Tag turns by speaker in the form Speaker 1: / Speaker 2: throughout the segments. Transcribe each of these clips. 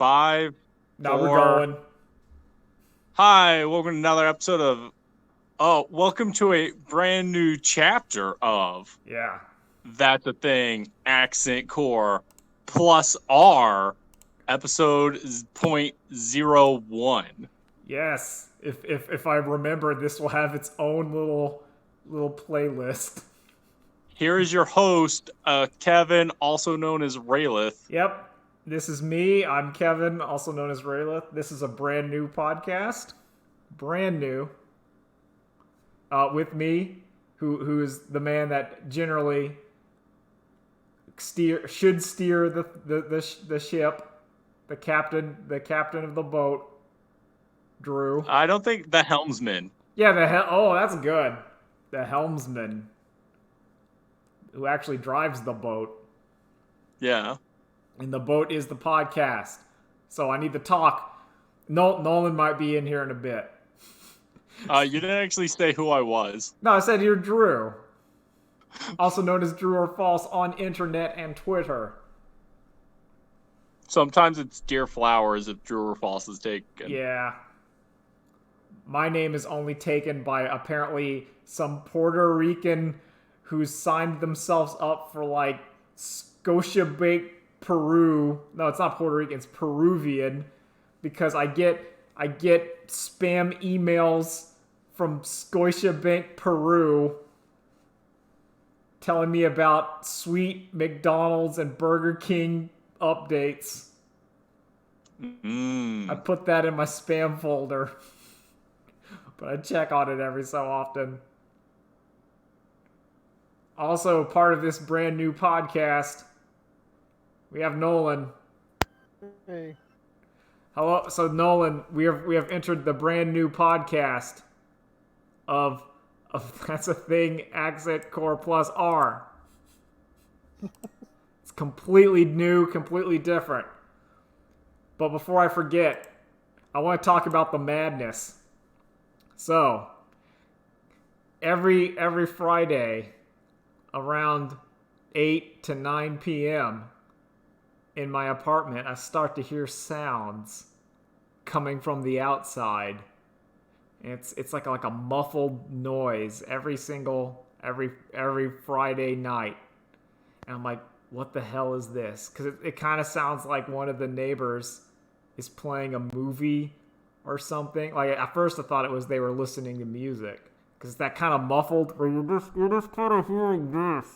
Speaker 1: 5,
Speaker 2: Now we're
Speaker 1: 4.
Speaker 2: going.
Speaker 1: Hi, welcome to another episode of. Oh, welcome to a brand new chapter of
Speaker 2: Yeah.
Speaker 1: That's a Thing, Accent Core plus R, episode .01.
Speaker 2: Yes. If I remember, this will have its own little playlist.
Speaker 1: Here is your host, Kevin, also known as Raylith.
Speaker 2: Yep. This is me. I'm Kevin, also known as Raylith. This is a brand new podcast. Brand new. With me, who is the man that generally should steer the ship, the captain of the boat, Drew.
Speaker 1: I don't think the helmsman.
Speaker 2: Yeah, oh, that's good. The helmsman, who actually drives the boat,
Speaker 1: Yeah.
Speaker 2: and the boat is the podcast. So I need to talk. Nolan might be in here in a bit.
Speaker 1: You didn't actually say who I was.
Speaker 2: No, I said you're Drew, also known as Drew or False on internet and Twitter.
Speaker 1: Sometimes it's Dear Flowers if Drew or False is taken.
Speaker 2: Yeah. My name is only taken by apparently some Puerto Rican who signed themselves up for like Scotiabank Peru. No, it's not Puerto Rican, it's Peruvian, because I get spam emails from Scotiabank Peru telling me about sweet McDonald's and Burger King updates. I put that in my spam folder. But I check on it every so often. Also, part of this brand new podcast, we have Nolan.
Speaker 3: Hey.
Speaker 2: Hello, so Nolan, we have entered the brand new podcast of That's a Thing, Accent Core plus R. It's completely new, completely different. But before I forget, I want to talk about the madness. So, every Friday around 8 to 9 p.m. in my apartment, I start to hear sounds coming from the outside. And it's like a muffled noise every Friday night. And I'm like, what the hell is this? Because it kind of sounds like one of the neighbors is playing a movie or something. Like, at first I thought it was they were listening to music, because it's that kind of muffled where you're just kind of hearing this.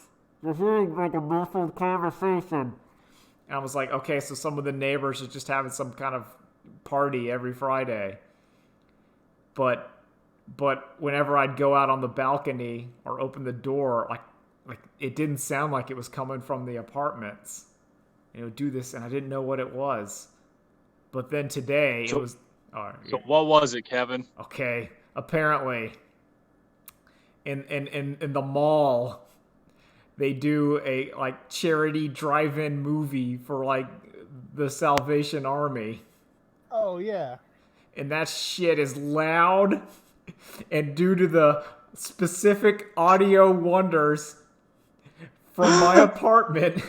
Speaker 2: You're hearing like a muffled conversation. And I was like, okay, so some of the neighbors are just having some kind of party every Friday. But whenever I'd go out on the balcony or open the door, like it didn't sound like it was coming from the apartments. And it would do this, and I didn't know what it was. But then today it was.
Speaker 1: So what was it, Kevin?
Speaker 2: Okay, apparently, in the mall, they do a like charity drive-in movie for like the Salvation Army.
Speaker 3: Oh yeah.
Speaker 2: And that shit is loud, and due to the specific audio wonders from my apartment,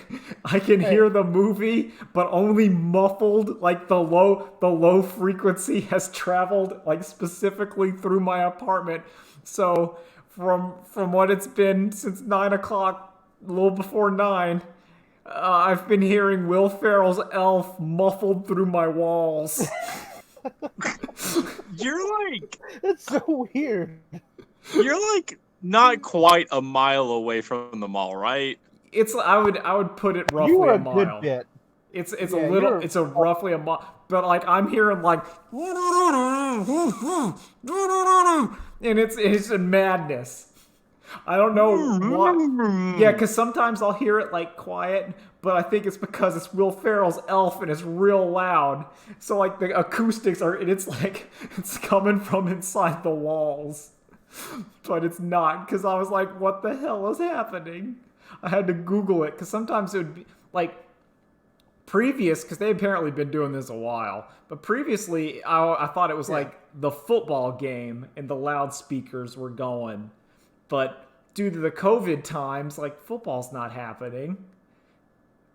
Speaker 2: I can hear the movie, but only muffled. Like the low frequency has traveled like specifically through my apartment. So from what it's been since 9 o'clock, a little before 9, I've been hearing Will Ferrell's Elf muffled through my walls.
Speaker 1: You're like
Speaker 3: That's so weird.
Speaker 1: Not quite a mile away from the mall, right?
Speaker 2: I would put it roughly
Speaker 3: You were
Speaker 2: a
Speaker 3: a good
Speaker 2: mile.
Speaker 3: bit.
Speaker 2: It's
Speaker 3: Yeah,
Speaker 2: it's a roughly a mile, but like I'm hearing like, and it's a madness. I don't know what. Yeah, because sometimes I'll hear it like quiet, but I think it's because it's Will Ferrell's Elf and it's real loud. So like the acoustics are, and it's like it's coming from inside the walls, but it's not, because I was like, what the hell is happening? I had to Google it, because sometimes it would be like previous, because they apparently been doing this a while, but previously I thought it was like the football game and the loudspeakers were going, but due to the COVID times, like football's not happening.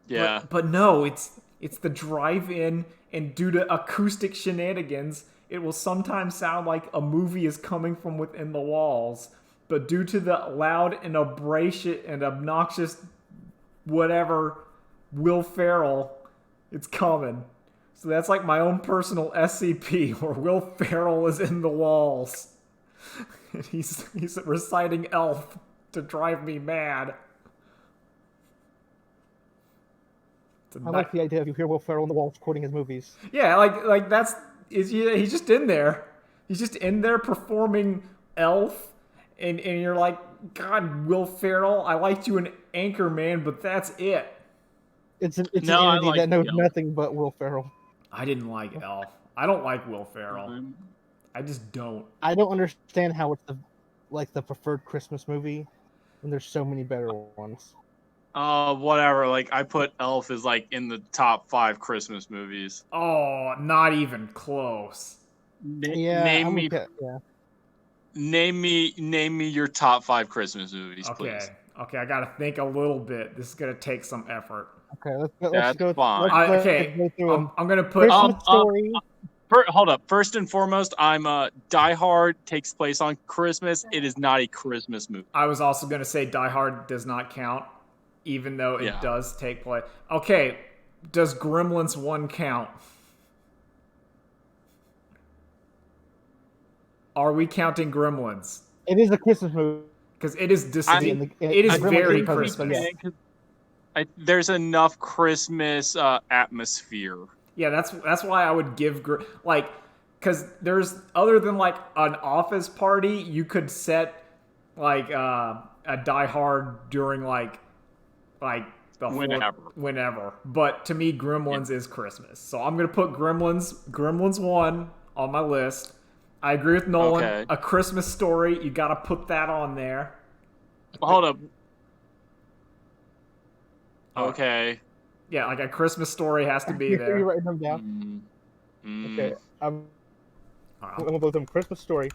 Speaker 1: Yeah.
Speaker 2: But no, it's the drive-in and due to acoustic shenanigans, it will sometimes sound like a movie is coming from within the walls. But due to the loud and obnoxious whatever Will Ferrell, it's coming. So that's like my own personal SCP where Will Ferrell is in the walls. And he's reciting Elf to drive me mad.
Speaker 3: I like the idea of you hear Will Ferrell on the walls quoting his movies.
Speaker 2: Yeah, like he's just in there. He's just in there performing Elf, and you're like, God, Will Ferrell, I liked you in Anchorman, but that's it.
Speaker 3: It's an entity that knows nothing but Will Ferrell.
Speaker 2: I didn't like Elf. I don't like Will Ferrell. I just don't.
Speaker 3: I don't understand how it's the preferred Christmas movie when there's so many better ones.
Speaker 1: Whatever. Like, I put Elf as like in the top 5 Christmas movies.
Speaker 2: Oh, not even close.
Speaker 1: Name me your top 5 Christmas movies, please.
Speaker 2: Okay, I gotta think a little bit. This is gonna take some effort.
Speaker 3: Okay, let's go.
Speaker 1: Fine.
Speaker 3: Go through them.
Speaker 2: I'm gonna put
Speaker 3: Christmas Story.
Speaker 1: Hold up. First and foremost, Die Hard takes place on Christmas. It is not a Christmas movie.
Speaker 2: I was also gonna say Die Hard does not count, even though it does take place. Okay, does Gremlins 1 count? Are we counting Gremlins?
Speaker 3: It is a Christmas movie.
Speaker 2: Because it is Disney. It is very Christmas.
Speaker 1: There's enough Christmas atmosphere.
Speaker 2: Yeah, that's why I would give because there's other than like an office party, you could set like a Die Hard during like the whenever. But to me, Gremlins is Christmas, so I'm gonna put Gremlins 1 on my list. I agree with Nolan.
Speaker 1: Okay.
Speaker 2: A Christmas Story, you gotta put that on there.
Speaker 1: Hold up. Okay.
Speaker 2: Yeah, like a Christmas Story has to be there.
Speaker 3: You're writing them down. Okay, I'm gonna go with them. Christmas Story.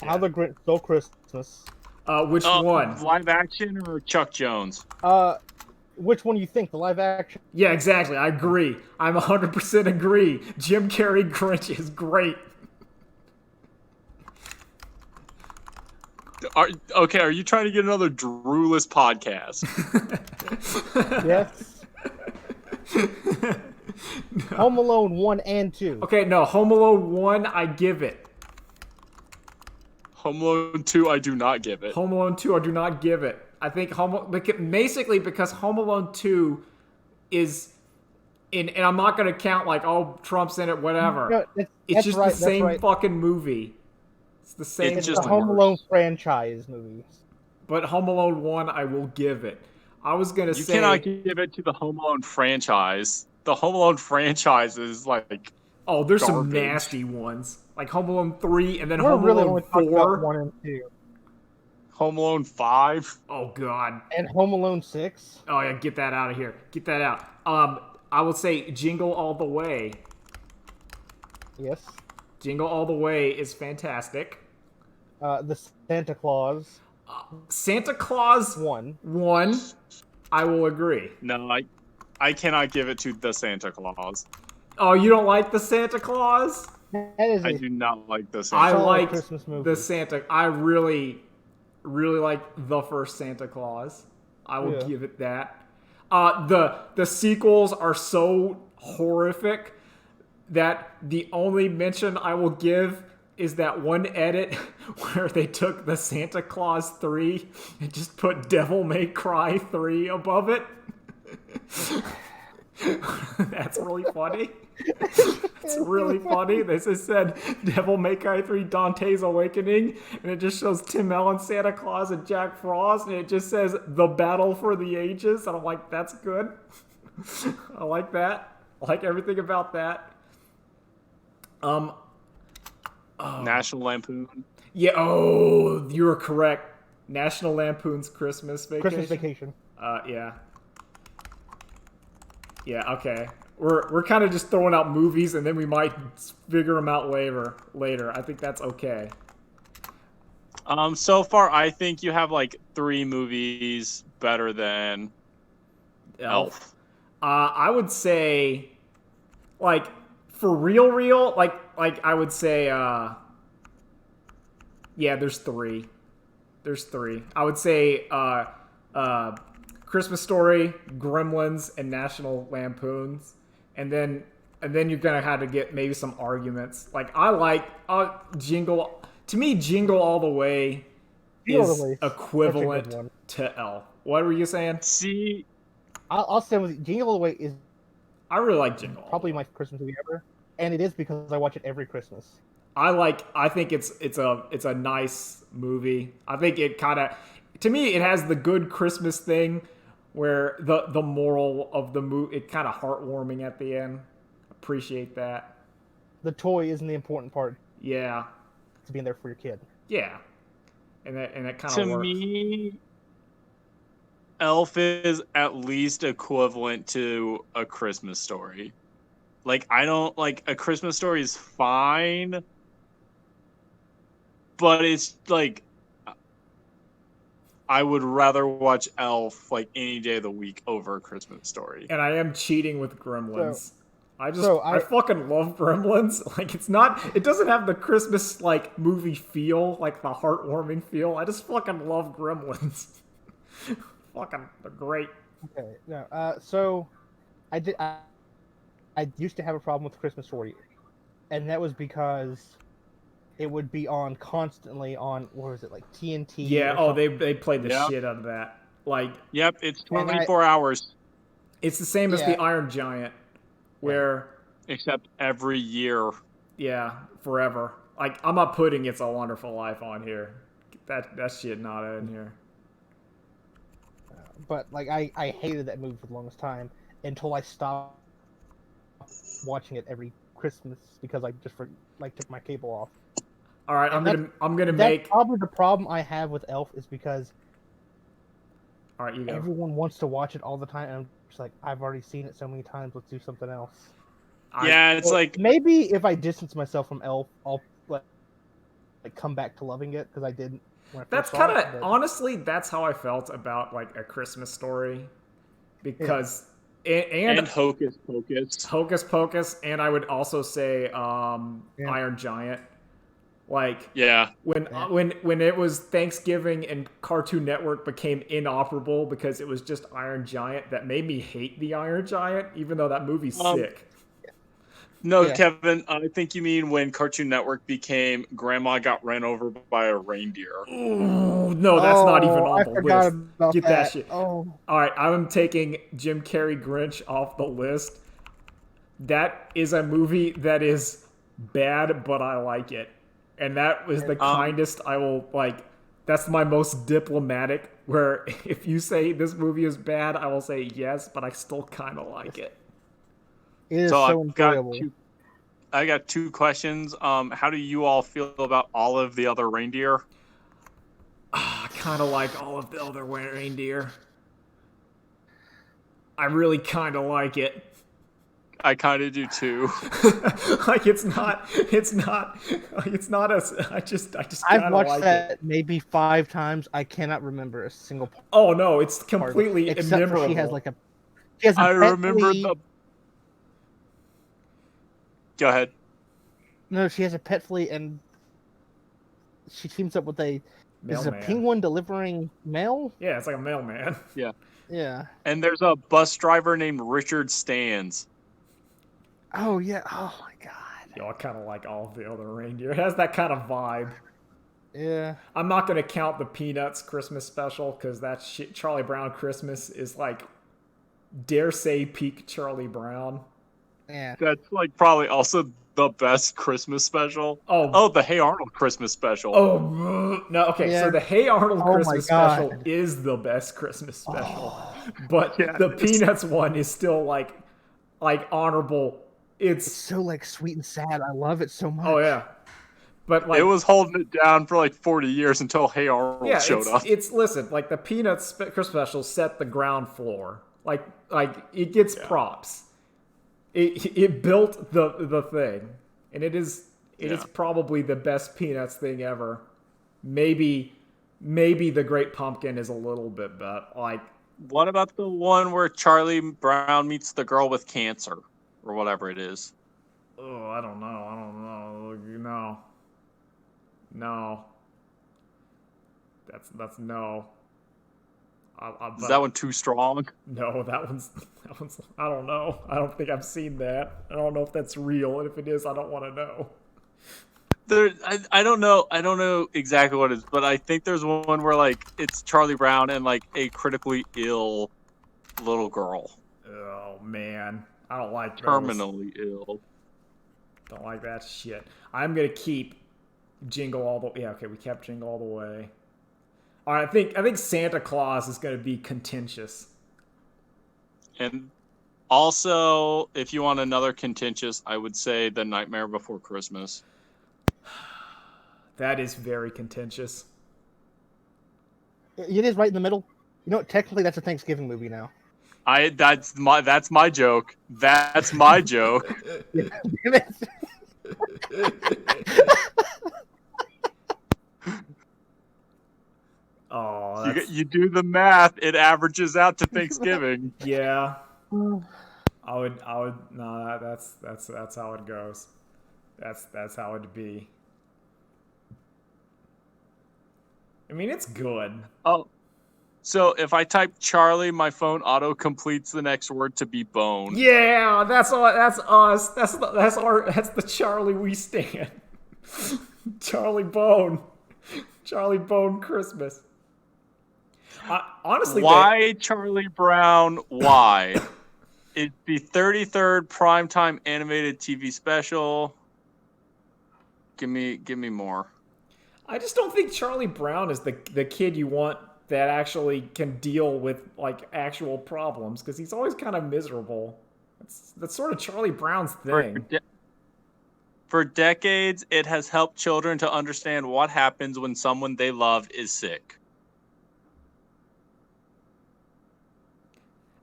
Speaker 3: How the Grinch Stole Christmas.
Speaker 2: Which one?
Speaker 1: Live action or Chuck Jones?
Speaker 3: Which one do you think? The live action?
Speaker 2: Yeah, exactly. I agree. I'm 100% agree. Jim Carrey Grinch is great.
Speaker 1: Are you trying to get another Drewless podcast?
Speaker 3: Yes. No. Home Alone 1 and 2.
Speaker 2: Okay, no. Home Alone 1, I give it.
Speaker 1: Home Alone 2, I do not give it.
Speaker 2: Home Alone 2, I do not give it. I think basically because Home Alone 2 is and I'm not going to count like, oh, Trump's in it, whatever. No, it's just the same fucking movie. It's the same.
Speaker 3: It's the Home Alone franchise movies.
Speaker 2: But Home Alone 1, I will give it. I was going to say...
Speaker 1: You cannot give it to the Home Alone franchise. The Home Alone franchise is like...
Speaker 2: Oh, there's
Speaker 1: garbage.
Speaker 2: Some nasty ones. Like Home Alone 3 and then Home Alone 4.
Speaker 3: 1 and 2.
Speaker 1: Home Alone 5.
Speaker 2: Oh, God.
Speaker 3: And Home Alone 6.
Speaker 2: Oh, yeah, get that out of here. Get that out. I will say Jingle All the Way.
Speaker 3: Yes.
Speaker 2: Jingle All the Way is fantastic.
Speaker 3: The Santa Claus.
Speaker 2: Santa Claus 1. I will agree.
Speaker 1: No, I cannot give it to the Santa Claus.
Speaker 2: Oh, you don't like the Santa Claus?
Speaker 1: I do not like the Santa
Speaker 2: Claus. I like
Speaker 3: Christmas movie.
Speaker 2: The Santa. I really like the first Santa Claus. I will give it that. The sequels are so horrific that the only mention I will give is that one edit where they took the Santa Claus 3 and just put Devil May Cry 3 above it. That's really funny. It's really funny. They just said Devil May Cry 3 Dante's Awakening, and it just shows Tim Allen, Santa Claus, and Jack Frost, and it just says The Battle for the Ages, and I'm like, that's good. I like that. I like everything about that.
Speaker 1: National Lampoon.
Speaker 2: Yeah, oh, you were correct. National Lampoon's Christmas Vacation.
Speaker 3: Christmas Vacation.
Speaker 2: Yeah. Yeah, okay. We're kind of just throwing out movies, and then we might figure them out later. I think that's okay.
Speaker 1: So far, I think you have like 3 movies better than Elf.
Speaker 2: I would say, like, For real, like I would say, yeah, there's three. There's three. I would say, Christmas Story, Gremlins, and National Lampoons, and then you're gonna have to get maybe some arguments. Like I like Jingle. To me, Jingle All the Way is equivalent to Elf. What were you saying?
Speaker 1: See,
Speaker 3: I'll say with Jingle All the Way is.
Speaker 2: I really like Jingle.
Speaker 3: Probably my Christmas movie ever, and it is because I watch it every Christmas.
Speaker 2: I think it's a nice movie. I think it kind of, to me, it has the good Christmas thing where the moral of the movie, it kind of heartwarming at the end. Appreciate that.
Speaker 3: The toy isn't the important part.
Speaker 2: Yeah.
Speaker 3: It's being there for your kid.
Speaker 2: Yeah. And that kind of works.
Speaker 1: To me, Elf is at least equivalent to A Christmas Story. Like, I don't, like, A Christmas Story is fine, but it's, like, I would rather watch Elf, like, any day of the week over A Christmas Story.
Speaker 2: And I am cheating with Gremlins. I fucking love Gremlins. Like, it doesn't have the Christmas, like, movie feel, like the heartwarming feel. I just fucking love Gremlins. Fucking, they're great.
Speaker 3: Okay, no, so I used to have a problem with Christmas Story, and that was because it would be on constantly on, what was it, like TNT?
Speaker 2: Yeah, they played the shit out of that. Like,
Speaker 1: yep, it's 24 hours.
Speaker 2: It's the same as the Iron Giant, where
Speaker 1: except every year.
Speaker 2: Yeah, forever. Like, I'm not putting It's a Wonderful Life on here. That shit not in here.
Speaker 3: But like I hated that movie for the longest time until I stopped watching it every Christmas because I just took my cable off.
Speaker 2: All right, I'm gonna
Speaker 3: make. Probably the problem I have with Elf is because
Speaker 2: all right, you go.
Speaker 3: Everyone wants to watch it all the time, and I'm just like, I've already seen it so many times. Let's do something else.
Speaker 1: Yeah, it's like
Speaker 3: maybe if I distance myself from Elf, I'll like come back to loving it because I didn't.
Speaker 2: That's kind of honestly, that's how I felt about like A Christmas Story, because and
Speaker 1: Hocus
Speaker 2: Pocus, and I would also say Iron Giant. Like when it was Thanksgiving and Cartoon Network became inoperable because it was just Iron Giant, that made me hate the Iron Giant, even though that movie's sick.
Speaker 1: No, Kevin, I think you mean when Cartoon Network became Grandma Got Ran Over by a Reindeer.
Speaker 2: Ooh, no, that's not even on the list. Get that shit.
Speaker 3: Oh.
Speaker 2: All right, I'm taking Jim Carrey Grinch off the list. That is a movie that is bad, but I like it. And that was the kindest I will, like, that's my most diplomatic, where if you say this movie is bad, I will say yes, but I still kind of like it.
Speaker 3: It is so enjoyable.
Speaker 1: I got two questions. How do you all feel about Olive the Other Reindeer?
Speaker 2: I kind of like Olive the Other Reindeer. I really kind of like it.
Speaker 1: I kind of do too.
Speaker 2: Like it's not as I just
Speaker 3: I've watched that maybe 5 times. I cannot remember a single part.
Speaker 2: Oh no, it's completely
Speaker 3: except she has like a.
Speaker 1: I remember the. Go ahead.
Speaker 3: No, she has a pet flea, and she teams up with a penguin delivering mail.
Speaker 2: Yeah, it's like a mailman.
Speaker 1: Yeah.
Speaker 3: Yeah.
Speaker 1: And there's a bus driver named Richard Stans.
Speaker 3: Oh yeah! Oh my god!
Speaker 2: Yo, I kind of like Olive the Other Reindeer. It has that kind of vibe.
Speaker 3: Yeah.
Speaker 2: I'm not gonna count the Peanuts Christmas special because that shit, Charlie Brown Christmas, is like, dare say, peak Charlie Brown.
Speaker 3: Yeah.
Speaker 1: That's like probably also the best Christmas special.
Speaker 2: Oh,
Speaker 1: the Hey Arnold Christmas special.
Speaker 2: Oh no! Okay, so the Hey Arnold Christmas special is the best Christmas special, but the Peanuts one is still like honorable. It's
Speaker 3: so like sweet and sad. I love it so much.
Speaker 2: Oh yeah, but like
Speaker 1: it was holding it down for like 40 years until Hey Arnold showed up.
Speaker 2: It's listen, like the Peanuts Christmas special set the ground floor. Like it gets props. It built the thing, and it is probably the best Peanuts thing ever. Maybe the Great Pumpkin is a little bit better. Like,
Speaker 1: what about the one where Charlie Brown meets the girl with cancer or whatever it is?
Speaker 2: Oh, I don't know. No. No. That's no.
Speaker 1: Is that one too strong?
Speaker 2: No, that one's. I don't know. I don't think I've seen that. I don't know if that's real, and if it is, I don't want to know.
Speaker 1: I don't know. I don't know exactly what it is, but I think there's one where like it's Charlie Brown and like a critically ill little girl.
Speaker 2: Oh man, I don't like those.
Speaker 1: Terminally ill.
Speaker 2: Don't like that shit. I'm gonna keep Jingle All the. Yeah, okay, we kept Jingle All the Way. All right, I think Santa Claus is gonna be contentious.
Speaker 1: And also, if you want another contentious, I would say The Nightmare Before Christmas.
Speaker 2: That is very contentious.
Speaker 3: It is right in the middle. You know, technically that's a Thanksgiving movie now.
Speaker 1: That's my joke. That's my joke.
Speaker 2: Oh,
Speaker 1: you do the math, it averages out to Thanksgiving.
Speaker 2: Yeah. I would no, that's how it goes. That's how it'd be. I mean, it's good.
Speaker 1: Oh. So if I type Charlie, my phone auto completes the next word to be bone.
Speaker 2: Yeah, that's us. That's the Charlie we stand. Charlie Bone. Charlie Bone Christmas. Honestly,
Speaker 1: why Charlie Brown? Why? It's the 33rd primetime animated TV special. Give me more.
Speaker 2: I just don't think Charlie Brown is the kid you want that actually can deal with like actual problems, because he's always kind of miserable. That's sort of Charlie Brown's thing.
Speaker 1: For decades, it has helped children to understand what happens when someone they love is sick.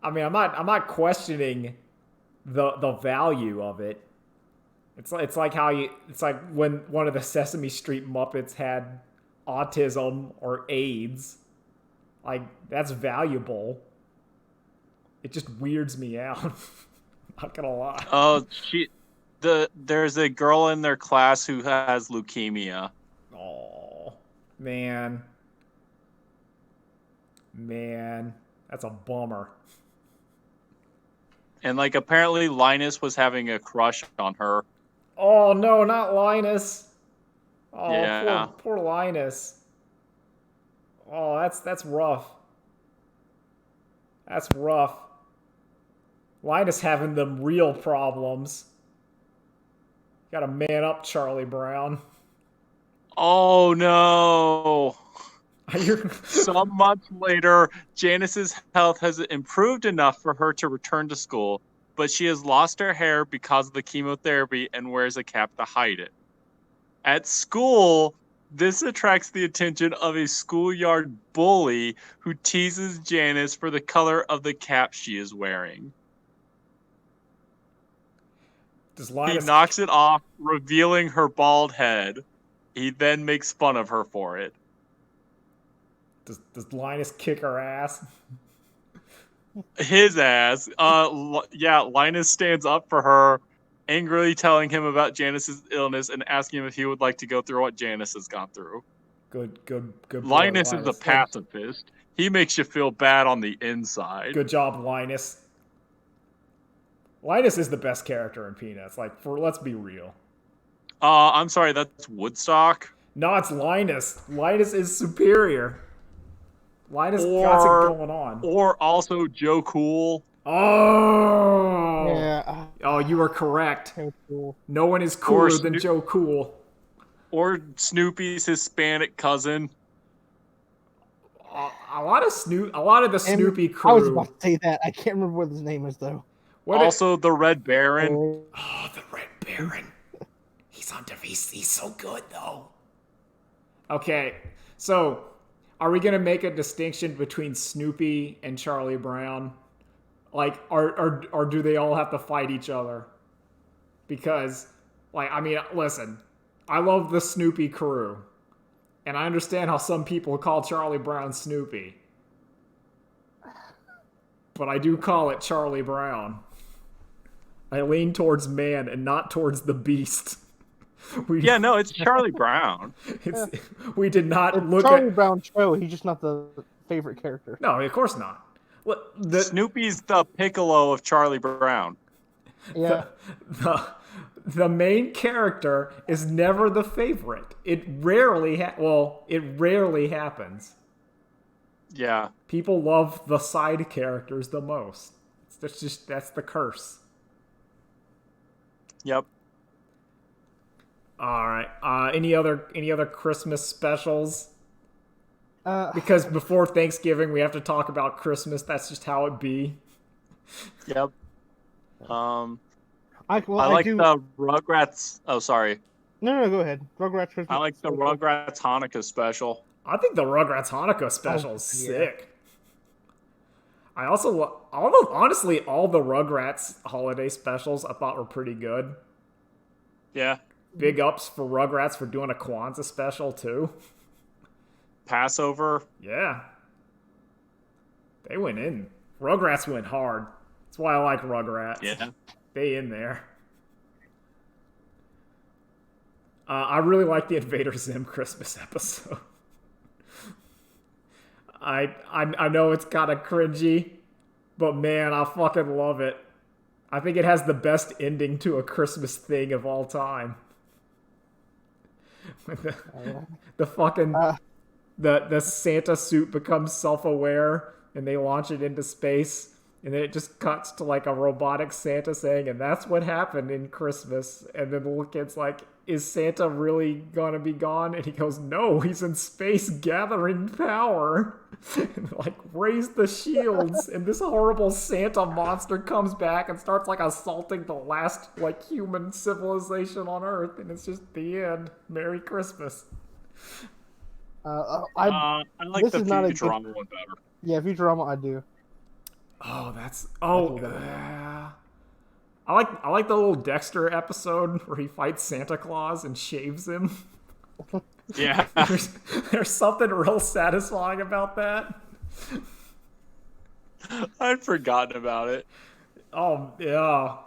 Speaker 2: I mean, I'm not questioning the value of it. It's like when one of the Sesame Street Muppets had autism or AIDS. Like, that's valuable. It just weirds me out. Not gonna lie.
Speaker 1: Oh, there's a girl in their class who has leukemia.
Speaker 2: Oh, man, that's a bummer.
Speaker 1: And like, apparently Linus was having a crush on her.
Speaker 2: Oh no, not Linus. Oh,
Speaker 1: yeah.
Speaker 2: poor Linus. Oh, that's rough. That's rough. Linus having them real problems. Gotta man up, Charlie Brown.
Speaker 1: Oh no.
Speaker 2: You're...
Speaker 1: Some months later, Janice's health has improved enough for her to return to school, but she has lost her hair because of the chemotherapy and wears a cap to hide it. At school, this attracts the attention of a schoolyard bully who teases Janice for the color of the cap she is wearing. He knocks it off, revealing her bald head. He then makes fun of her for it.
Speaker 2: Does Linus kick her ass?
Speaker 1: His ass. Yeah, Linus stands up for her, angrily telling him about Janice's illness and asking him if he would like to go through what Janice has gone through.
Speaker 2: Good.
Speaker 1: Linus is a pacifist. He makes you feel bad on the inside.
Speaker 2: Good job, Linus. Linus is the best character in Peanuts. Like, let's be real.
Speaker 1: I'm sorry, that's Woodstock.
Speaker 2: No, it's Linus. Linus is superior. Linus got it going on.
Speaker 1: Or also Joe Cool.
Speaker 2: Oh!
Speaker 3: Yeah.
Speaker 2: Oh, you are correct.
Speaker 3: So cool.
Speaker 2: No one is cooler than Joe Cool.
Speaker 1: Or Snoopy's Hispanic cousin.
Speaker 2: A lot of the Snoopy crew.
Speaker 3: I was about to say that. I can't remember what his name is though.
Speaker 1: The Red Baron.
Speaker 2: Oh, the Red Baron. He's so good though. Okay, so are we gonna make a distinction between Snoopy and Charlie Brown? Like, or do they all have to fight each other? Because, like, I mean, listen, I love the Snoopy crew, and I understand how some people call Charlie Brown Snoopy, but I do call it Charlie Brown. I lean towards man and not towards the beast.
Speaker 1: Yeah, no, it's Charlie Brown.
Speaker 2: We did not
Speaker 3: It's
Speaker 2: look
Speaker 3: Charlie
Speaker 2: at.
Speaker 3: Brown show. He's just not the favorite character.
Speaker 2: No, of course not. What
Speaker 1: Snoopy's the Piccolo of Charlie Brown.
Speaker 3: Yeah.
Speaker 2: the main character is never the favorite. It rarely happens.
Speaker 1: Yeah.
Speaker 2: People love the side characters the most. That's the curse.
Speaker 1: Yep.
Speaker 2: All right. Any other Christmas specials?
Speaker 3: Because
Speaker 2: Because before Thanksgiving, we have to talk about Christmas. That's just how it be.
Speaker 1: Yep.
Speaker 3: I
Speaker 1: like
Speaker 3: do.
Speaker 1: the Rugrats. Oh, sorry.
Speaker 3: No, go ahead. Rugrats Christmas.
Speaker 1: I like the Rugrats Hanukkah special.
Speaker 2: I think the Rugrats Hanukkah special is
Speaker 3: yeah.
Speaker 2: sick. I also, honestly, all the Rugrats holiday specials I thought were pretty good.
Speaker 1: Yeah.
Speaker 2: Big ups for Rugrats for doing a Kwanzaa special too.
Speaker 1: Passover.
Speaker 2: Yeah. They went in. Rugrats went hard. That's why I like Rugrats.
Speaker 1: Yeah.
Speaker 2: They in there. I really like the Invader Zim Christmas episode. I know it's kind of cringy, but man, I fucking love it. I think it has the best ending to a Christmas thing of all time. The fucking the Santa suit becomes self-aware and they launch it into space, and then it just cuts to like a robotic Santa saying, "And that's what happened in Christmas." And then the little kid's like, "Is Santa really gonna be gone?" And he goes, "No, he's in space gathering power." And like, raise the shields, and this horrible Santa monster comes back and starts like assaulting the last like human civilization on Earth, and it's just the end. Merry Christmas.
Speaker 1: I like
Speaker 3: this
Speaker 1: the
Speaker 3: is not a
Speaker 1: Futurama one better.
Speaker 3: Yeah, Futurama, I do.
Speaker 2: Oh, I like the little Dexter episode where he fights Santa Claus and shaves him.
Speaker 1: Yeah.
Speaker 2: There's something real satisfying about that.
Speaker 1: I'd forgotten about it.
Speaker 2: Oh yeah,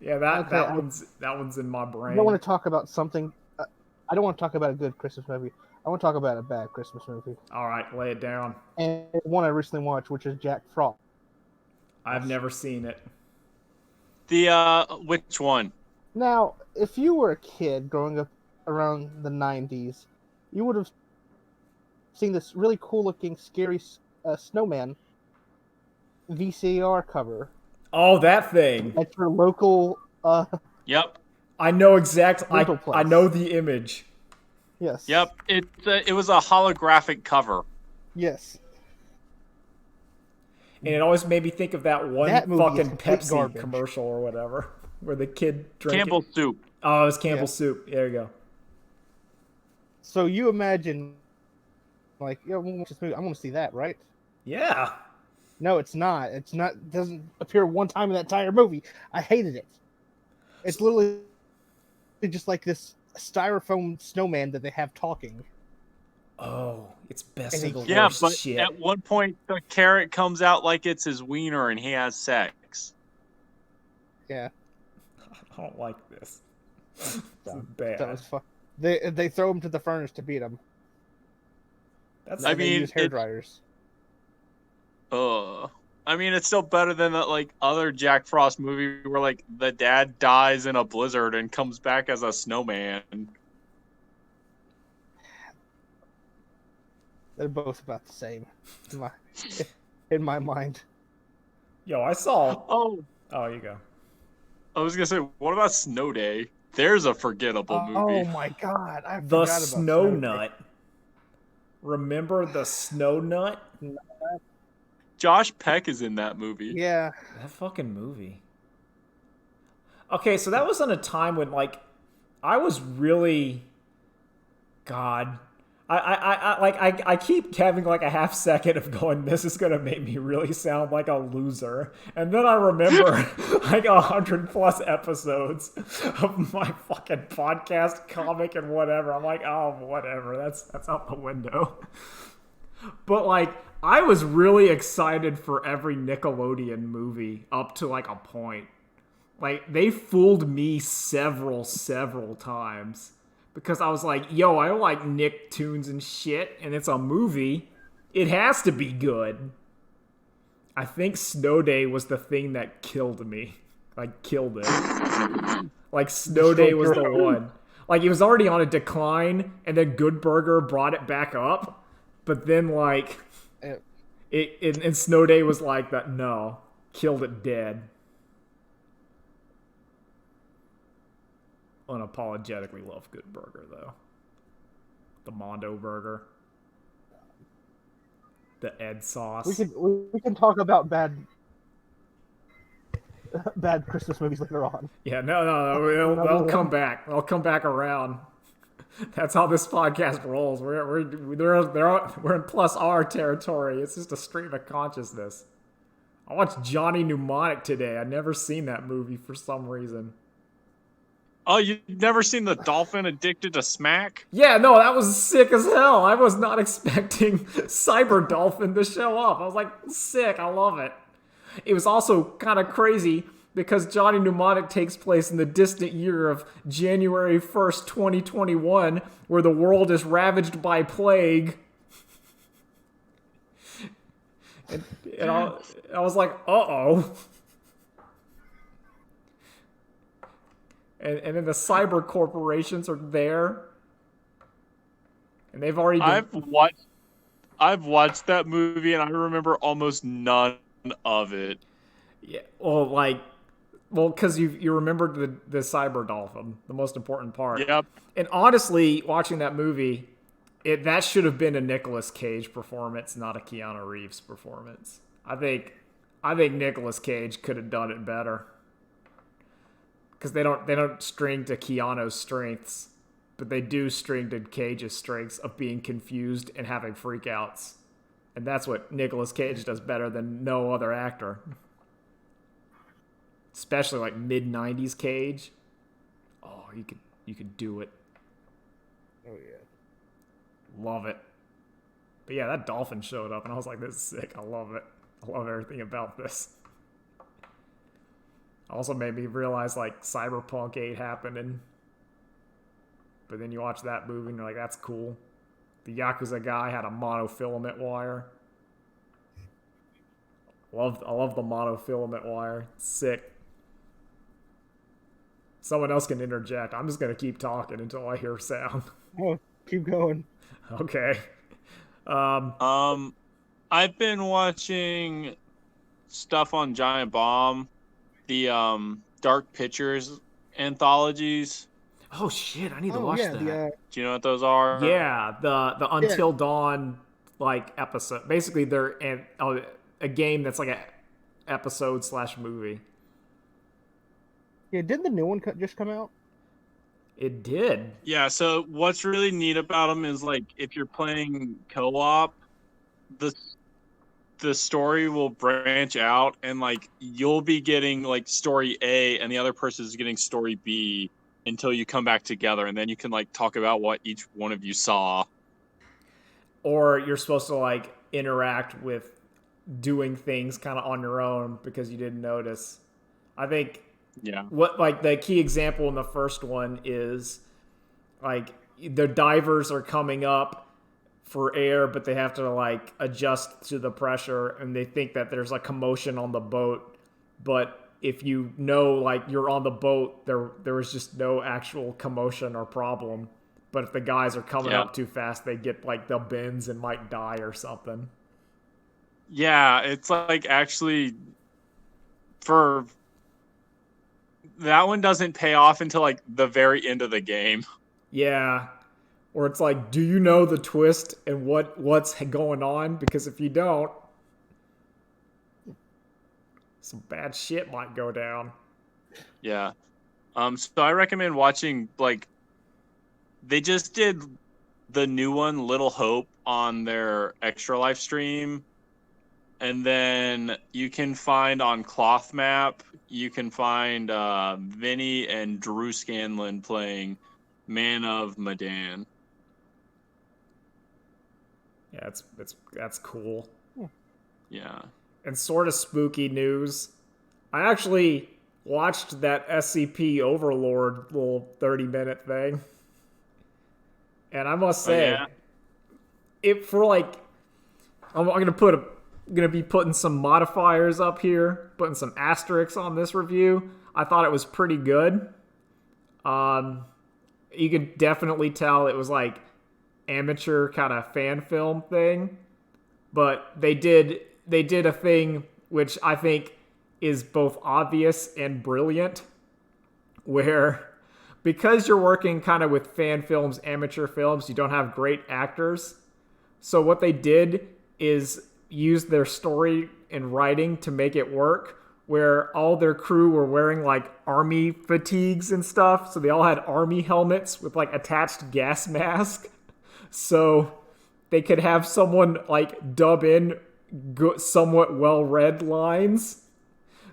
Speaker 2: that
Speaker 3: Okay,
Speaker 2: one's in my brain.
Speaker 3: I don't want to talk about something. I don't want to talk about a good Christmas movie. I want to talk about a bad Christmas movie.
Speaker 2: All right, lay it down.
Speaker 3: And one I recently watched, which is Jack Frost.
Speaker 2: I've never seen it.
Speaker 1: The which one?
Speaker 3: Now, if you were a kid growing up around the 90s, you would have seen this really cool-looking, scary snowman VCR cover
Speaker 2: Oh, that thing.
Speaker 3: at your local.
Speaker 1: Yep.
Speaker 2: I know exactly.
Speaker 3: Rental place.
Speaker 2: I know the image.
Speaker 3: Yes.
Speaker 1: Yep. It was a holographic cover.
Speaker 3: Yes.
Speaker 2: And it always made me think of that one
Speaker 3: That movie is
Speaker 2: fucking
Speaker 3: complete
Speaker 2: Pepsi
Speaker 3: garbage.
Speaker 2: commercial or whatever, where the kid drank
Speaker 1: Campbell's
Speaker 2: it.
Speaker 1: soup.
Speaker 2: Oh, it was Campbell's
Speaker 3: Yeah.
Speaker 2: soup. There you go.
Speaker 3: So you imagine, like, yo, I'm going to see that, right?
Speaker 2: Yeah.
Speaker 3: No, it's not. It's not. It doesn't appear one time in that entire movie. I hated it. It's literally just like this styrofoam snowman that they have talking.
Speaker 2: Oh, it's best
Speaker 3: And
Speaker 2: of the
Speaker 3: he-
Speaker 1: Yeah,
Speaker 2: worst
Speaker 1: but
Speaker 2: shit.
Speaker 1: at one point the carrot comes out like it's his wiener and he has sex.
Speaker 3: Yeah,
Speaker 2: I don't like this. This is
Speaker 3: that
Speaker 2: bad.
Speaker 3: was fun. They throw him to the furnace to beat him.
Speaker 2: That's
Speaker 1: I
Speaker 3: And they
Speaker 1: mean,
Speaker 3: use hair
Speaker 1: it-
Speaker 3: dryers.
Speaker 1: I mean, it's still better than that like other Jack Frost movie where like the dad dies in a blizzard and comes back as a snowman.
Speaker 3: They're both about the same, in my mind.
Speaker 2: Yo, I saw.
Speaker 1: Oh,
Speaker 2: Oh, you go.
Speaker 1: I was gonna say, what about Snow Day? There's a forgettable
Speaker 3: Oh
Speaker 1: movie.
Speaker 3: my god, I
Speaker 2: The
Speaker 3: forgot about
Speaker 2: Snow
Speaker 3: Day.
Speaker 2: Nut. Remember the Snow Nut?
Speaker 1: Josh Peck is in that movie.
Speaker 3: Yeah,
Speaker 2: That fucking movie. Okay, so that was in a time when like I was really God. I keep having like a half second of going, this is gonna make me really sound like a loser. And then I remember like 100+ episodes of my fucking podcast, comic, and whatever. I'm like, oh whatever, that's out the window. But like I was really excited for every Nickelodeon movie up to like a point. Like, they fooled me several times. Because I was like, yo, I don't like Nicktoons and shit, and it's a movie. It has to be good. I think Snow Day was the thing that killed me. Like, killed it. Like, Snow Day was the one. Like, it was already on a decline, and then Good Burger brought it back up. But then, like, and Snow Day was like that. No, killed it dead. Unapologetically love Good Burger, though. The Mondo Burger. The Ed sauce.
Speaker 3: We can talk about bad Christmas movies later on.
Speaker 2: Yeah, no. They'll come back. They'll come back around. That's how this podcast rolls. We're in plus R territory. It's just a stream of consciousness. I watched Johnny Mnemonic today. I'd never seen that movie for some reason.
Speaker 1: Oh, you've never seen the dolphin addicted to smack?
Speaker 2: Yeah, no, that was sick as hell. I was not expecting Cyber Dolphin to show up. I was like, sick. I love it. It was also kind of crazy because Johnny Mnemonic takes place in the distant year of January 1st, 2021, where the world is ravaged by plague. And I was like, uh-oh. And then the cyber corporations are there. And they've already been...
Speaker 1: I've watched that movie and I remember almost none of it.
Speaker 2: Yeah, because you remembered the cyber dolphin, the most important part.
Speaker 1: Yep.
Speaker 2: And honestly, watching that movie, that should have been a Nicolas Cage performance, not a Keanu Reeves performance. I think Nicolas Cage could have done it better. Because they don't string to Keanu's strengths, but they do string to Cage's strengths of being confused and having freakouts. And that's what Nicolas Cage does better than no other actor. Especially like mid-90s Cage. Oh, you could do it.
Speaker 3: Oh yeah.
Speaker 2: Love it. But yeah, that dolphin showed up and I was like, this is sick. I love it. I love everything about this. Also made me realize like Cyberpunk 8 happening. But then you watch that movie and you're like, that's cool. The Yakuza guy had a monofilament wire. I love the monofilament wire. It's sick. Someone else can interject. I'm just going to keep talking until I hear sound.
Speaker 3: Oh, keep going.
Speaker 2: Okay.
Speaker 1: I've been watching stuff on Giant Bomb, the Dark Pictures anthologies.
Speaker 2: Oh shit! I need to watch that.
Speaker 1: Do you know what those are?
Speaker 2: Yeah, the Until Dawn like episode. Basically, they're a game that's like a episode / movie.
Speaker 3: Yeah, didn't the new one just come out?
Speaker 2: It did.
Speaker 1: Yeah. So what's really neat about them is like if you're playing co-op, the story will branch out and like you'll be getting like story A and the other person is getting story B until you come back together, and then you can like talk about what each one of you saw.
Speaker 2: Or you're supposed to like interact with doing things kind of on your own because you didn't notice. I think what like the key example in the first one is like the divers are coming up for air, but they have to like adjust to the pressure, and they think that there's a commotion on the boat, but if you know like you're on the boat, there was just no actual commotion or problem. But if the guys are coming up too fast, they get like the bends and might die or something.
Speaker 1: Yeah, it's like actually for that one doesn't pay off until like the very end of the game.
Speaker 2: Yeah. Or it's like, do you know the twist and what's going on? Because if you don't, some bad shit might go down.
Speaker 1: Yeah. So I recommend watching, like, they just did the new one, Little Hope, on their Extra Life stream. And then you can find on Cloth Map, you can find Vinny and Drew Scanlon playing Man of Medan.
Speaker 2: Yeah, that's cool.
Speaker 1: Yeah.
Speaker 2: And sort of spooky news. I actually watched that SCP Overlord little 30-minute thing. And I must say, it for like, I'm gonna be putting some modifiers up here, putting some asterisks on this review. I thought it was pretty good. You could definitely tell it was like amateur kind of fan film thing, but they did a thing which I think is both obvious and brilliant, where because you're working kind of with fan films, amateur films, you don't have great actors. So what they did is use their story and writing to make it work, where all their crew were wearing like army fatigues and stuff. So they all had army helmets with like attached gas mask. So they could have someone like dub in somewhat well-read lines.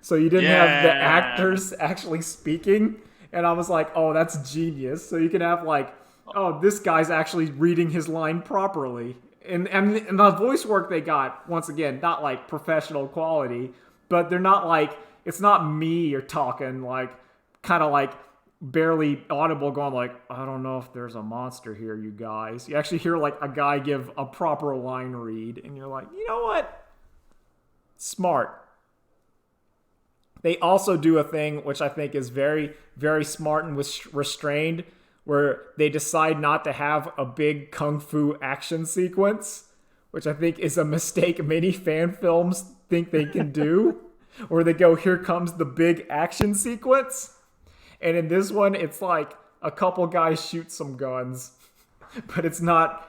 Speaker 2: So you didn't have the actors actually speaking. And I was like, oh, that's genius. So you can have like, oh, this guy's actually reading his line properly. And the voice work they got, once again, not like professional quality, but they're not like, it's not me you're talking, like, kind of like barely audible going like, I don't know if there's a monster here, you guys. You actually hear like a guy give a proper line read, and you're like, you know what? Smart. They also do a thing which I think is very, very smart and restrained, where they decide not to have a big kung fu action sequence, which I think is a mistake many fan films think they can do, where they go, here comes the big action sequence. And in this one, it's like a couple guys shoot some guns, but it's not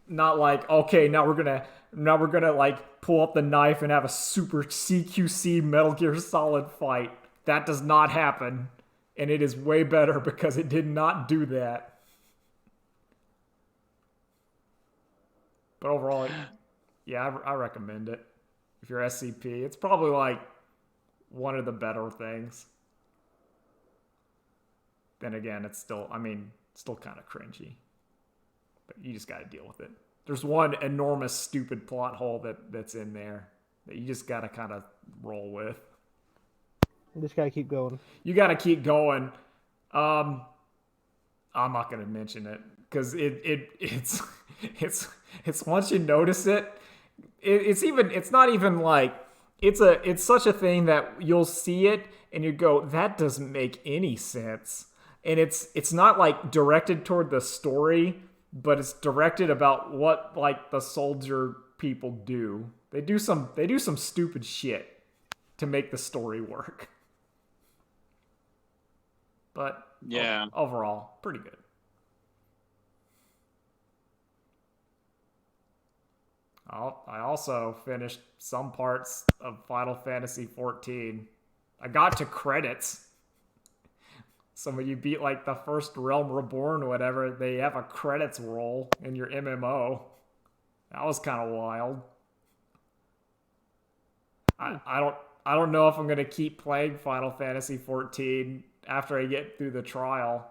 Speaker 2: like, okay, now we're gonna like pull up the knife and have a super CQC Metal Gear Solid fight. That does not happen. And it is way better because it did not do that. But overall, yeah, I recommend it. If you're SCP, it's probably like one of the better things. Then again, it's still kind of cringy. But you just got to deal with it. There's one enormous stupid plot hole that's in there that you just got to kind of roll with.
Speaker 3: You just got to keep going.
Speaker 2: You got to keep going. I'm not going to mention it because it's once you notice it, it's not even like it's such a thing that you'll see it and you go, that doesn't make any sense. And it's not like directed toward the story, but it's directed about what like the soldier people do. They do some stupid shit to make the story work. But
Speaker 1: yeah,
Speaker 2: overall, pretty good. I also finished some parts of Final Fantasy XIV. I got to credits. So when you beat like the first Realm Reborn or whatever, they have a credits roll in your MMO. That was kind of wild. I don't know if I'm gonna keep playing Final Fantasy XIV after I get through the trial,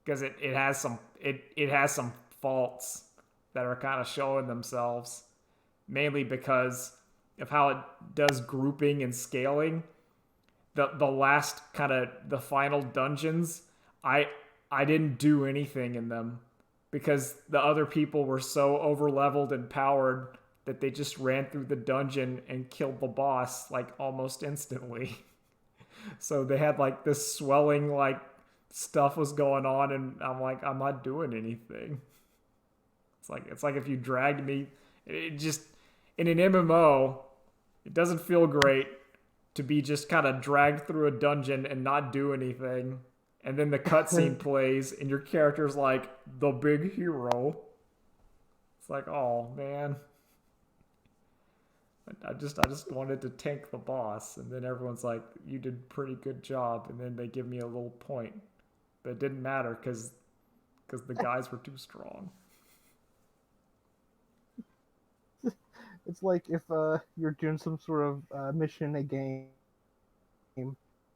Speaker 2: because it has some faults that are kind of showing themselves, mainly because of how it does grouping and scaling. The last kind of the final dungeons, I didn't do anything in them because the other people were so over-leveled and powered that they just ran through the dungeon and killed the boss like almost instantly. So they had like this swelling like stuff was going on, and I'm like, I'm not doing anything. It's like if you dragged me, it just in an MMO, it doesn't feel great to be just kind of dragged through a dungeon and not do anything. And then the cutscene plays and your character's like the big hero. It's like, oh man. I just wanted to tank the boss, and then everyone's like, you did a pretty good job, and then they give me a little point. But it didn't matter because the guys were too strong.
Speaker 3: It's like if you're doing some sort of mission in a game,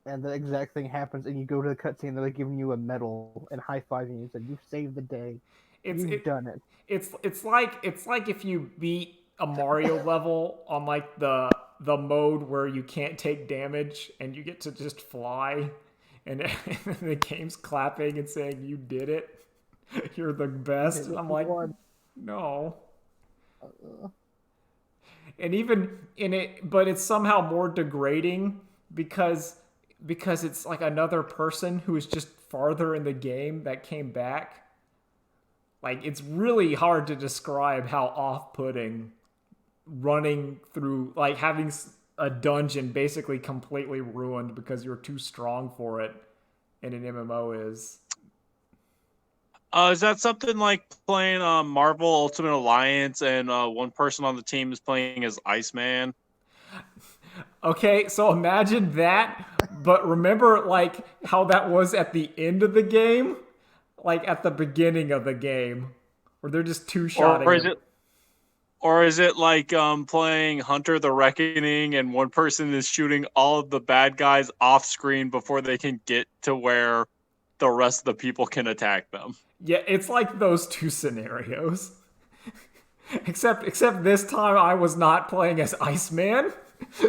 Speaker 3: and the exact thing happens, and you go to the cutscene, they're like giving you a medal and high-fiving you, and you saved the day. You've done it.
Speaker 2: It's like if you beat a Mario level on like the the mode where you can't take damage and you get to just fly, and the game's clapping and saying you did it, you're the best. And I'm like, no. And even in it, but it's somehow more degrading because it's like another person who is just farther in the game that came back. Like, it's really hard to describe how off-putting running through, like, having a dungeon basically completely ruined because you're too strong for it in an MMO is.
Speaker 1: Is that something like playing Marvel Ultimate Alliance and one person on the team is playing as Iceman?
Speaker 2: Okay, so imagine that, but remember, like, how that was at the end of the game? Like, at the beginning of the game, where they're just two-shotting him.
Speaker 1: Or is it like playing Hunter the Reckoning and one person is shooting all of the bad guys off screen before they can get to where the rest of the people can attack them?
Speaker 2: Yeah, it's like those two scenarios. Except this time I was not playing as Iceman,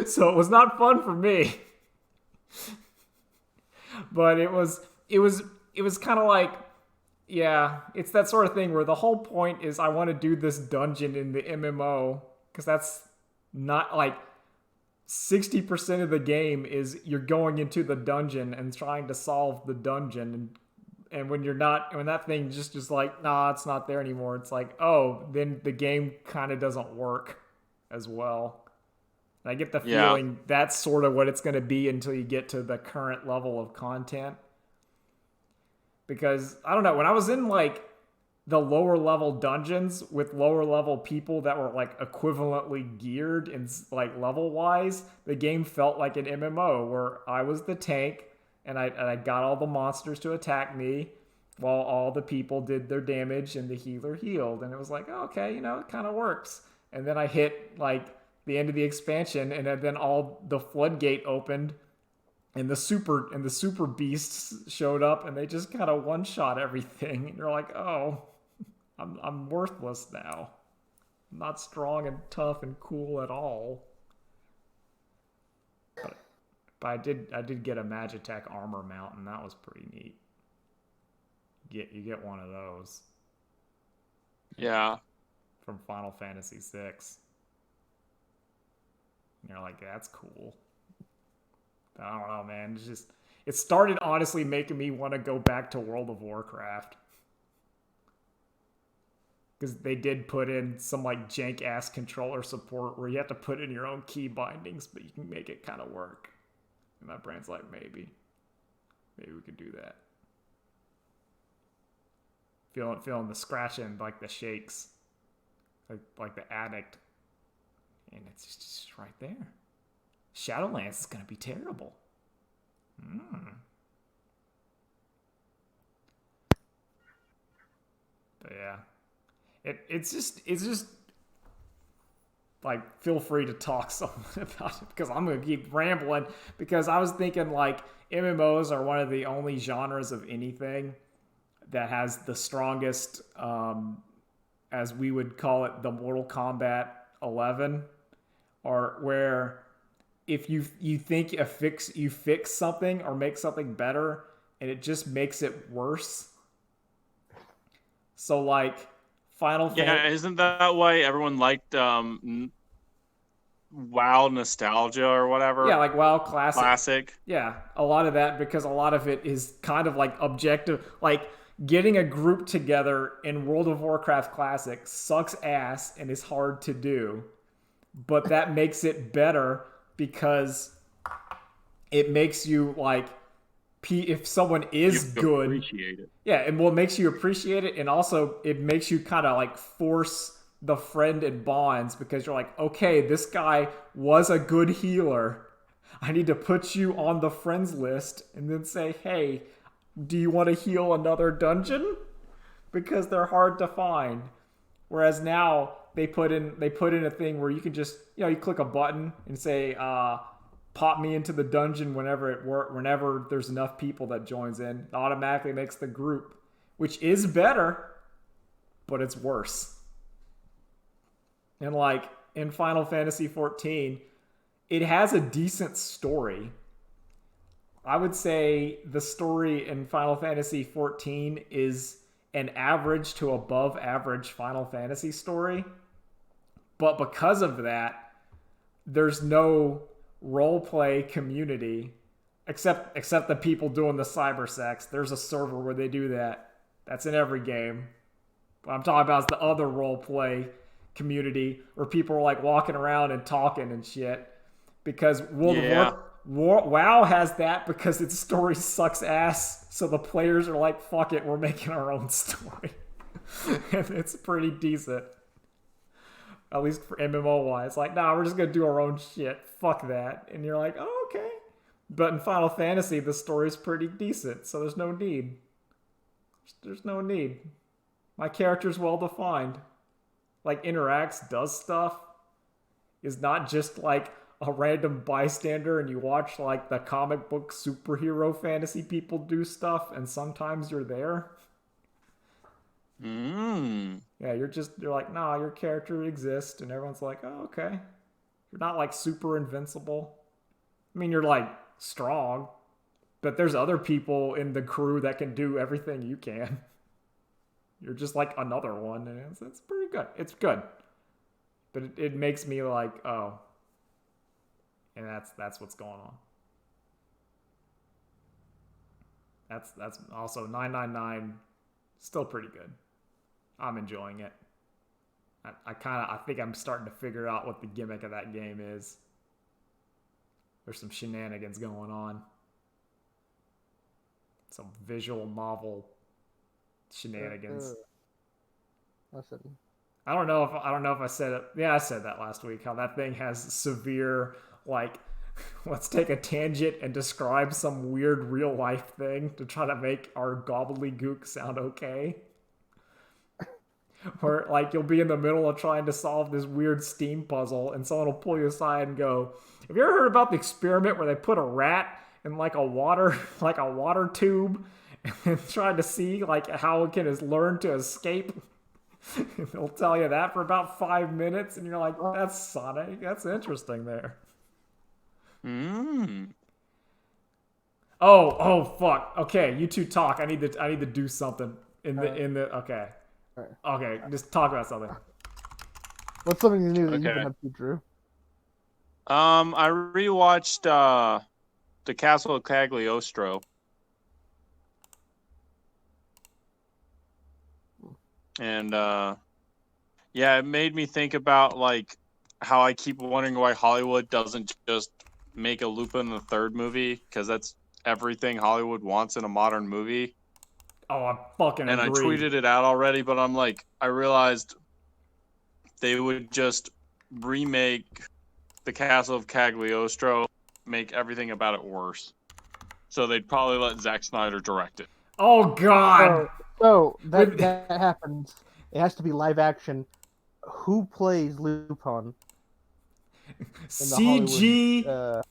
Speaker 2: so it was not fun for me. But it was kind of like, yeah, it's that sort of thing where the whole point is I want to do this dungeon in the MMO, because that's not like 60% of the game is you're going into the dungeon and trying to solve the dungeon, and when that thing just like, nah, it's not there anymore, it's like, oh, then the game kind of doesn't work as well. And I get the feeling that's sort of what it's going to be until you get to the current level of content. Because, I don't know, when I was in, like, the lower level dungeons with lower level people that were, like, equivalently geared and, like, level-wise, the game felt like an MMO where I was the tank and I got all the monsters to attack me while all the people did their damage and the healer healed. And it was like, oh, okay, it kind of works. And then I hit, like, the end of the expansion, and then all the floodgate opened, and the super beasts showed up, and they just kind of one-shot everything. And you're like, oh, I'm worthless now. I'm not strong and tough and cool at all. But I did get a Magitech armor mount, and that was pretty neat. You get one of those.
Speaker 1: Yeah.
Speaker 2: From Final Fantasy VI. And you're like, that's cool. I don't know, man. It started honestly making me want to go back to World of Warcraft. Because they did put in some like jank ass controller support where you have to put in your own key bindings, but you can make it kind of work. And my brain's like, maybe we could do that. Feeling the scratching, like the shakes, like the addict, and it's just right there. Shadowlands is gonna be terrible. But yeah, it's just like, feel free to talk something about it, because I'm gonna keep rambling, because I was thinking like MMOs are one of the only genres of anything that has the strongest, as we would call it, the Mortal Kombat 11, or where if you think you fix something or make something better, and it just makes it worse. So like Final Fantasy.
Speaker 1: Yeah, isn't that why everyone liked WoW Nostalgia or whatever?
Speaker 2: Yeah, like WoW Classic.
Speaker 1: Classic.
Speaker 2: Yeah, a lot of that, because a lot of it is kind of like objective. Like, getting a group together in World of Warcraft Classic sucks ass and is hard to do. But that makes it better because it makes you like, if someone is good,
Speaker 1: appreciate it.
Speaker 2: Yeah, and what makes you appreciate it, and also it makes you kind of like force the friend and bonds, because you're like, okay, this guy was a good healer. I need to put you on the friends list and then say, hey, do you want to heal another dungeon? Because they're hard to find. Whereas now they put in a thing where you can just, you click a button and say, pop me into the dungeon whenever there's enough people that joins in. It automatically makes the group, which is better, but it's worse. And like in Final Fantasy 14, it has a decent story. I would say the story in Final Fantasy XIV is an average to above average Final Fantasy story. But because of that, there's no roleplay community except the people doing the cyber sex. There's a server where they do that. That's in every game. What I'm talking about is the other roleplay community where people are like walking around and talking and shit. Because WoW has that because its story sucks ass. So the players are like, fuck it, we're making our own story. And it's pretty decent. At least for MMO wise. Like, nah, we're just going to do our own shit. Fuck that. And you're like, oh, okay. But in Final Fantasy, the story's pretty decent. So there's no need. There's no need. My character's well defined. Like, interacts, does stuff. Is not just like a random bystander and you watch like the comic book superhero fantasy people do stuff and sometimes you're there. Yeah, you're like, nah, your character exists and everyone's like, oh, okay. You're not like super invincible. I mean, you're like strong, but there's other people in the crew that can do everything you can. You're just like another one and it's pretty good. It's good. But it makes me like, oh. And that's what's going on. That's also 999 still pretty good. I'm enjoying it. I think I'm starting to figure out what the gimmick of that game is. There's some shenanigans going on. Some visual novel shenanigans.
Speaker 3: Listen.
Speaker 2: I don't know if I said it. Yeah, I said that last week. How that thing has severe, like, let's take a tangent and describe some weird real life thing to try to make our gobbledygook sound okay. Where, like, you'll be in the middle of trying to solve this weird Steam puzzle and someone will pull you aside and go, have you ever heard about the experiment where they put a rat in like a water tube and tried to see like how it can learn to escape? They'll tell you that for about 5 minutes and you're like, that's Sonic. That's interesting there. Oh fuck. Okay, you two talk. I need to do something in the okay.
Speaker 3: Right.
Speaker 2: Okay, just talk about something.
Speaker 3: What's something new that you've been up to, Drew?
Speaker 1: I rewatched The Castle of Cagliostro. And yeah, it made me think about like how I keep wondering why Hollywood doesn't just make a Lupin the Third movie, because that's everything Hollywood wants in a modern movie.
Speaker 2: Oh, I fucking
Speaker 1: and
Speaker 2: agree.
Speaker 1: I tweeted it out already, but I'm like, I realized they would just remake The Castle of Cagliostro, make everything about it worse. So they'd probably let Zack Snyder direct it.
Speaker 2: Oh God!
Speaker 3: So that happens. It has to be live action. Who plays Lupin?
Speaker 2: CG.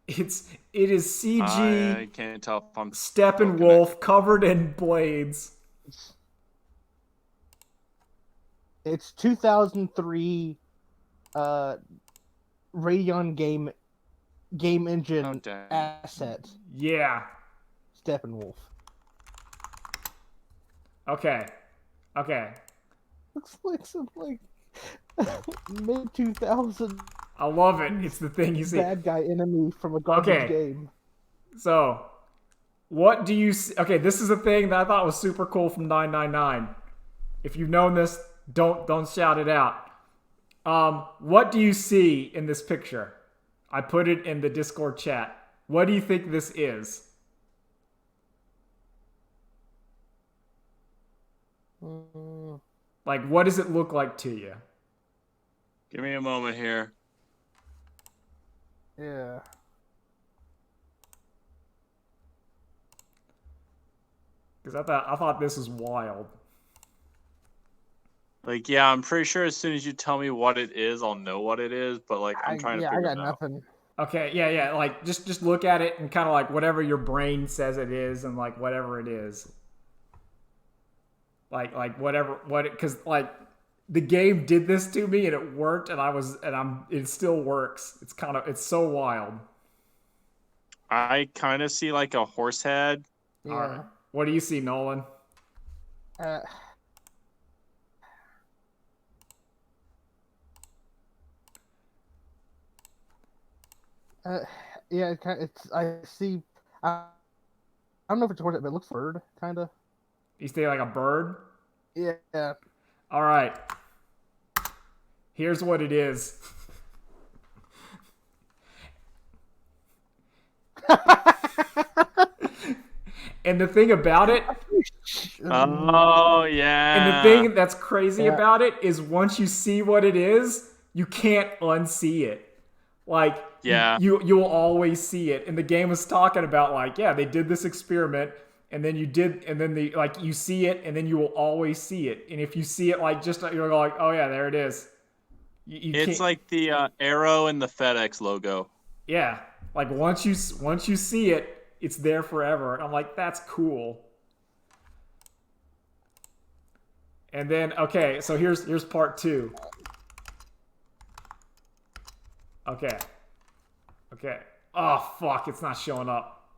Speaker 2: It is CG.
Speaker 1: I can't tell if I'm
Speaker 2: Steppenwolf covered in blades.
Speaker 3: It's 2003 Radeon game engine asset.
Speaker 2: Yeah.
Speaker 3: Steppenwolf.
Speaker 2: Okay.
Speaker 3: Looks like some like mid 2000.
Speaker 2: I love it. It's the thing you see.
Speaker 3: Bad guy enemy from a garbage game.
Speaker 2: So, what do you see? Okay, this is a thing that I thought was super cool from 999. If you've known this, don't shout it out. What do you see in this picture? I put it in the Discord chat. What do you think this is? Like, what does it look like to you?
Speaker 1: Give me a moment here.
Speaker 3: Yeah.
Speaker 2: Because I thought this was wild.
Speaker 1: Like, yeah, I'm pretty sure as soon as you tell me what it is, I'll know what it is. But like, I'm trying to figure it out.
Speaker 3: I got nothing.
Speaker 2: Okay, yeah. Like, just look at it and kind of like whatever your brain says it is, and like whatever it is. Like whatever because like the game did this to me and it worked, and it still works. It's so wild.
Speaker 1: I kind of see like a horse head.
Speaker 3: Yeah.
Speaker 2: All right. What do you see, Nolan?
Speaker 3: Uh, uh, yeah, it's. I see. I don't know if it's a horse, but it looks bird, kind of.
Speaker 2: You see like a bird?
Speaker 3: Yeah.
Speaker 2: All right. Here's what it is. And the thing about it,
Speaker 1: Oh yeah.
Speaker 2: and the thing that's crazy about it is once you see what it is, you can't unsee it. Like you'll always see it. And the game was talking about like, yeah, they did this experiment and then you see it and then you will always see it. And if you see it like just you're like, oh yeah, there it is.
Speaker 1: It's like the arrow and the FedEx logo.
Speaker 2: Yeah. Like once you see it, it's there forever. And I'm like, that's cool. And then okay, so here's part 2. Okay. Oh fuck, it's not showing up.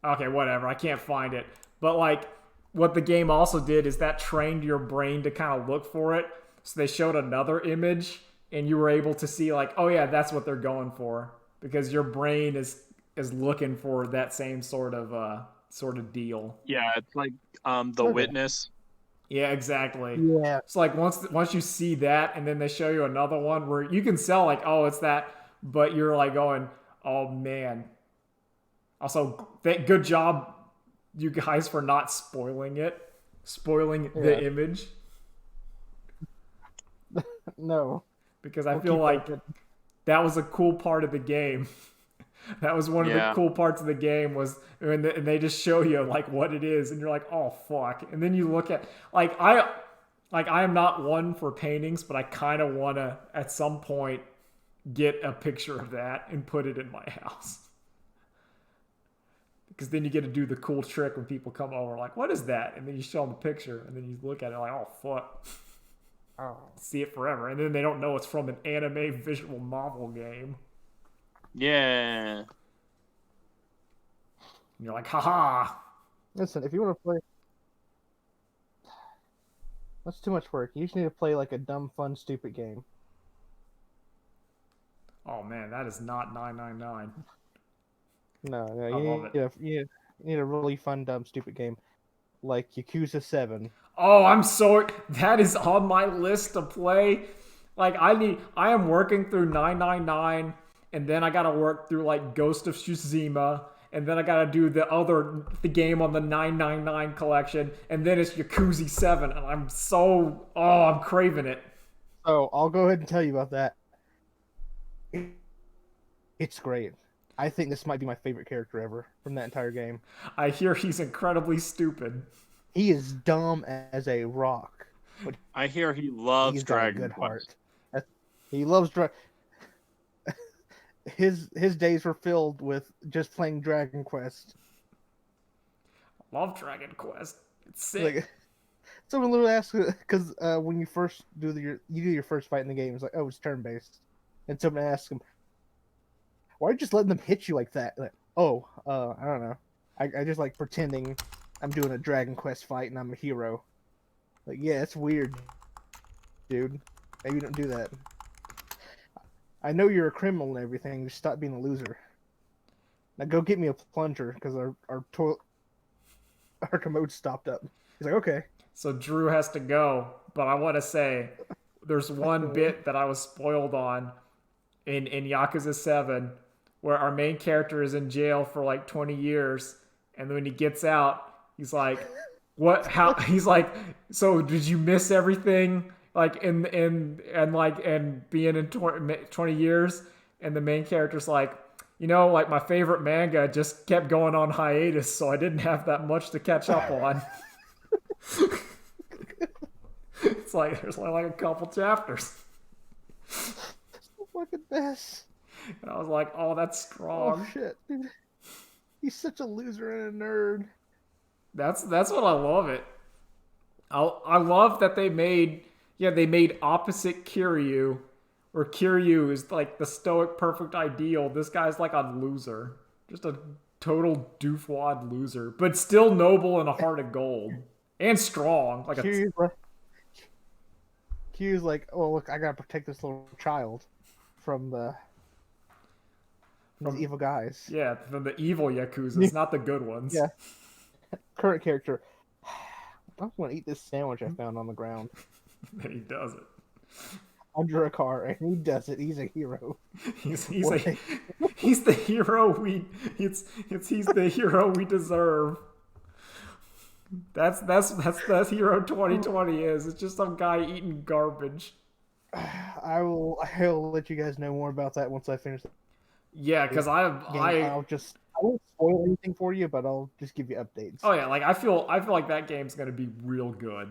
Speaker 2: Okay, whatever. I can't find it. But like what the game also did is that trained your brain to kind of look for it. So they showed another image and you were able to see like, oh yeah, that's what they're going for because your brain is looking for that same sort of deal.
Speaker 1: Yeah, it's like The Witness.
Speaker 2: Yeah, exactly.
Speaker 3: Yeah.
Speaker 2: It's like once you see that and then they show you another one where you can sell like, oh, it's that, but you're like going, oh man. Also, good job you guys for not spoiling the image.
Speaker 3: No.
Speaker 2: Because I feel like that was a cool part of the game. That was one of the cool parts of the game was and they just show you like what it is and you're like, oh fuck. And then you look at I am not one for paintings, but I kind of want to at some point get a picture of that and put it in my house. Because then you get to do the cool trick when people come over like, what is that? And then you show them the picture and then you look at it like, oh fuck.
Speaker 3: Oh.
Speaker 2: See it forever. And then they don't know it's from an anime visual novel game.
Speaker 1: Yeah.
Speaker 2: And you're like, haha.
Speaker 3: Listen, if you want to play, that's too much work. You just need to play like a dumb, fun, stupid game.
Speaker 2: Oh man, that is not 999.
Speaker 3: No, you need a really fun, dumb, stupid game, like Yakuza 7.
Speaker 2: Oh, that is on my list to play. Like I am working through 999, and then I gotta work through like Ghost of Tsushima, and then I gotta do the game on the 999 collection, and then it's Yakuza 7, and I'm craving it.
Speaker 3: So I'll go ahead and tell you about that. It's great. I think this might be my favorite character ever from that entire game.
Speaker 2: I hear he's incredibly stupid.
Speaker 3: He is dumb as a rock. But
Speaker 1: I hear he loves Dragon Quest.
Speaker 3: He loves his days were filled with just playing Dragon Quest.
Speaker 2: Love Dragon Quest. It's sick.
Speaker 3: Like, someone literally asked because when you first do your first fight in the game, it's like, oh, it's turn based, and someone asks him, why are you just letting them hit you like that? Like, oh, I don't know. I just like pretending I'm doing a Dragon Quest fight and I'm a hero. Like, yeah, it's weird, dude. Maybe don't do that. I know you're a criminal and everything. Just stop being a loser. Now go get me a plunger because our commode stopped up. He's like, okay.
Speaker 2: So Drew has to go, but I want to say there's one bit that I was spoiled on in Yakuza 7 where our main character is in jail for like 20 years, and when he gets out, he's like, "What? How?" He's like, "So did you miss everything? Like in being in 20 years?" And the main character's like, like my favorite manga just kept going on hiatus, so I didn't have that much to catch up on. It's like there's only like a couple chapters.
Speaker 3: Fucking mess.
Speaker 2: And I was like, oh, that's strong.
Speaker 3: Oh shit, dude. He's such a loser and a nerd.
Speaker 2: That's what I love it. I love that they made opposite Kiryu, where Kiryu is like the stoic perfect ideal. This guy's like a loser, just a total doofwad loser, but still noble and a heart of gold and strong. Like
Speaker 3: Q's like, oh look, I gotta protect this little child from these evil guys.
Speaker 2: yeah, from the evil Yakuzas, not the good ones.
Speaker 3: Yeah. Current character. I'm gonna eat this sandwich I found on the ground
Speaker 2: And he does it.
Speaker 3: under a car, and he does it. He's a hero.
Speaker 2: He's the hero he's the hero we deserve. That's hero 2020 is. It's just some guy eating garbage.
Speaker 3: I will let you guys know more about that once I finish.
Speaker 2: Yeah, because I
Speaker 3: won't spoil anything for you, but I'll just give you updates.
Speaker 2: Oh yeah, like I feel like that game's gonna be real good.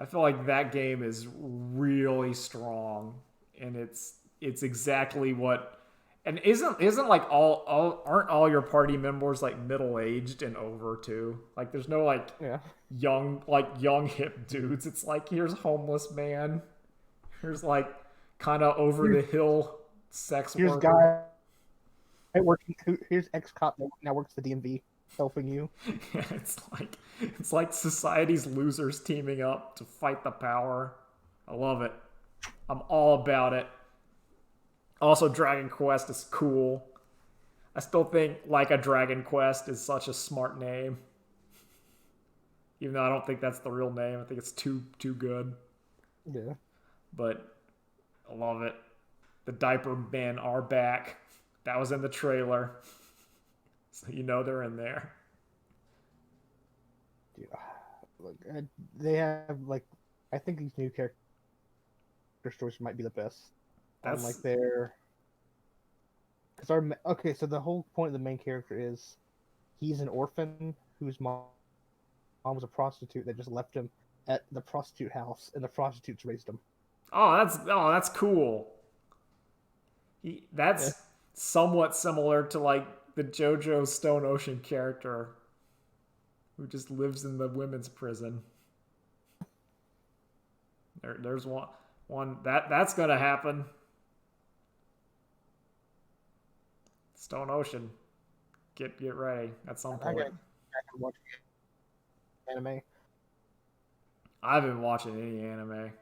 Speaker 2: I feel like that game is really strong, and it's exactly what. And isn't like aren't all your party members like middle aged and over too? Like there's no like young hip dudes. It's like here's homeless man, here's like kind of over the hill sex
Speaker 3: Here's
Speaker 2: worker.
Speaker 3: Here's ex-cop that now works the DMV helping you.
Speaker 2: Yeah, it's like society's losers teaming up to fight the power. I love it. I'm all about it. Also, Dragon Quest is cool. I still think like a Dragon Quest is such a smart name. Even though I don't think that's the real name. I think it's too good.
Speaker 3: Yeah.
Speaker 2: But I love it. The diaper men are back. That was in the trailer. So you know they're in there.
Speaker 3: Yeah. Look, they have like, I think these new character stories might be the best.
Speaker 2: That's
Speaker 3: Like because so the whole point of the main character is he's an orphan whose mom was a prostitute that just left him at the prostitute house, and the prostitutes raised him.
Speaker 2: that's cool. That's somewhat similar to like the JoJo Stone Ocean character who just lives in the women's prison. There's one that's gonna happen. Stone Ocean, get ready at some point.
Speaker 3: I can watch anime.
Speaker 2: I haven't been watching any anime.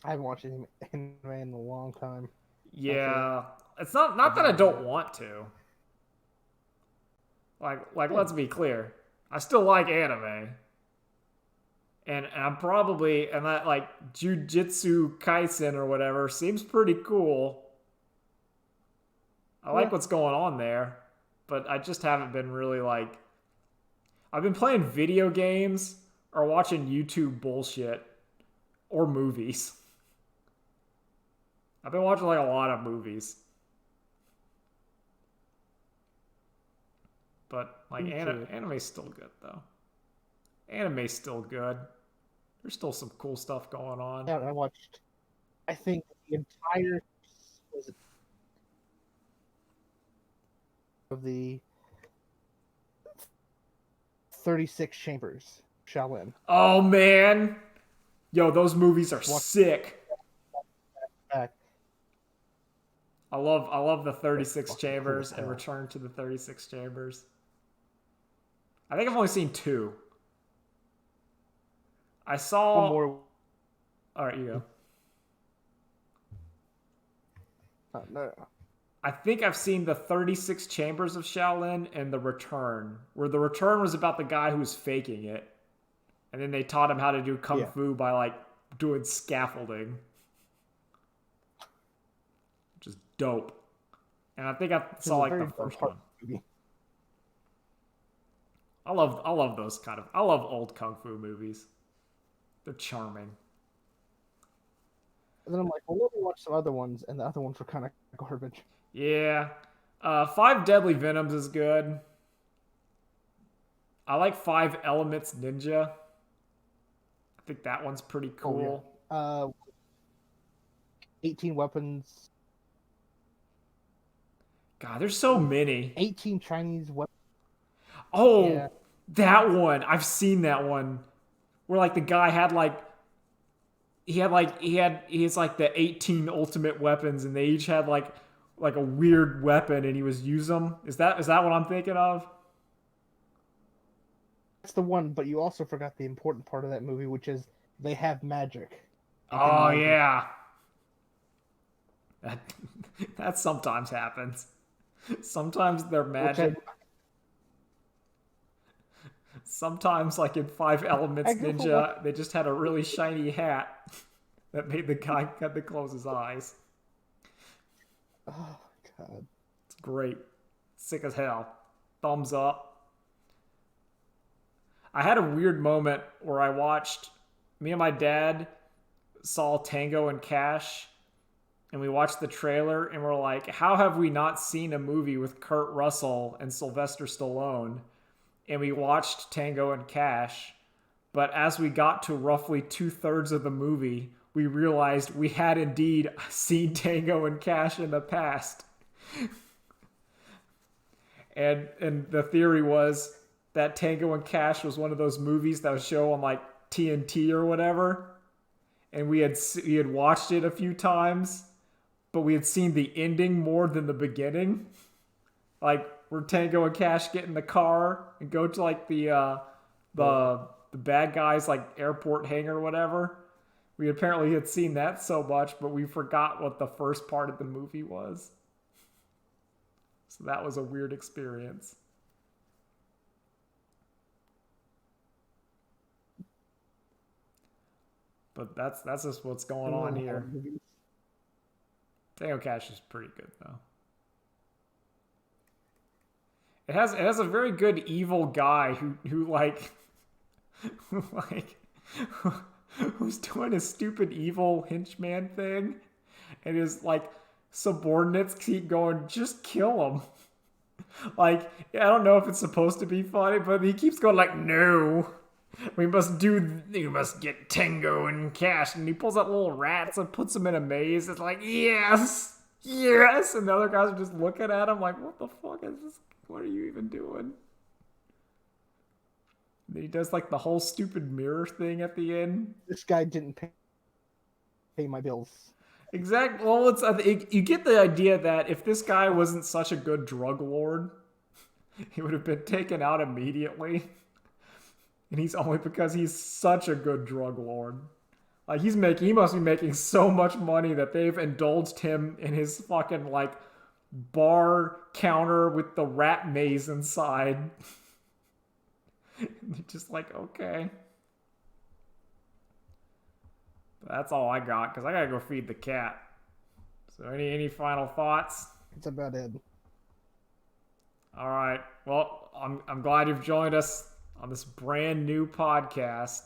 Speaker 3: I haven't watched any anime in a long time.
Speaker 2: Yeah, it's not that I don't want to. Like let's be clear, I still like anime, and I'm probably and that like Jujutsu Kaisen or whatever seems pretty cool. I like what's going on there, but I just haven't been really like. I've been playing video games or watching YouTube bullshit or movies. I've been watching like a lot of movies. But like anime's still good though. Anime's still good. There's still some cool stuff going on.
Speaker 3: Yeah, I think the entire of the 36 Chambers Shaolin.
Speaker 2: Oh man. Yo, those movies are sick.
Speaker 3: Back.
Speaker 2: I love the 36 Chambers and Return to the 36 Chambers. I think I've only seen 2. I saw
Speaker 3: One more.
Speaker 2: All right, you go.
Speaker 3: No.
Speaker 2: I think I've seen the 36 Chambers of Shaolin and The Return, where The Return was about the guy who was faking it. And then they taught him how to do Kung Fu by, like, doing scaffolding. Which is dope. And I think I saw, like, the first one.
Speaker 3: Movie.
Speaker 2: I love those I love old Kung Fu movies. They're charming.
Speaker 3: And then I'm like, well, let me watch some other ones, and the other ones were kind of garbage.
Speaker 2: Yeah. 5 Deadly Venoms is good. I like 5 Elements Ninja. I think that one's pretty cool.
Speaker 3: Oh, yeah. 18 weapons.
Speaker 2: God, there's so many.
Speaker 3: 18 Chinese weapons.
Speaker 2: Oh,
Speaker 3: Yeah.
Speaker 2: that one. I've seen that one. Where like the guy had like he has like the 18 ultimate weapons, and they each had like a weird weapon, and he was use them. Is that what I'm thinking of?
Speaker 3: That's the one, but you also forgot the important part of that movie, which is they have magic. and can
Speaker 2: Oh
Speaker 3: mind
Speaker 2: yeah. That, that sometimes happens. Sometimes they're
Speaker 3: Which
Speaker 2: magic. Sometimes, like in Five Elements
Speaker 3: I go for
Speaker 2: Ninja, they just had a really shiny hat that made the guy have to close his eyes.
Speaker 3: Oh god.
Speaker 2: It's great. Sick as hell. Thumbs up. I had a weird moment where I watched, me and my dad saw Tango and Cash, and we watched the trailer, and we're like, how have we not seen a movie with Kurt Russell and Sylvester Stallone? And we watched Tango and Cash, but as we got to roughly 2/3 of the movie, we realized we had indeed seen Tango and Cash in the past. And the theory was that Tango and Cash was one of those movies that would show on like TNT or whatever, and we had watched it a few times, but we had seen the ending more than the beginning. Like where Tango and Cash get in the car and go to like the bad guys like airport hangar or whatever. We apparently had seen that so much, but we forgot what the first part of the movie was. So that was a weird experience. But that's just what's going on here. Tango Cash is pretty good though. It has a very good evil guy who like who's doing a stupid evil henchman thing, and his like subordinates keep going, just kill him. Like, I don't know if it's supposed to be funny, but he keeps going like, no, you must get Tango and Cash, and he pulls out little rats and puts them in a maze. It's like, yes, and the other guys are just looking at him like, what the fuck is this? What are you even doing? And then he does like the whole stupid mirror thing at the end.
Speaker 3: This guy didn't pay my bills.
Speaker 2: Exactly. Well, you get the idea that if this guy wasn't such a good drug lord, he would have been taken out immediately. And he's only because he's such a good drug lord. Like he must be making so much money that they've indulged him in his fucking like bar counter with the rat maze inside. Just like, okay. But that's all I got, because I gotta go feed the cat. So any final thoughts?
Speaker 3: That's about it.
Speaker 2: All right. Well, I'm glad you've joined us on this brand new podcast.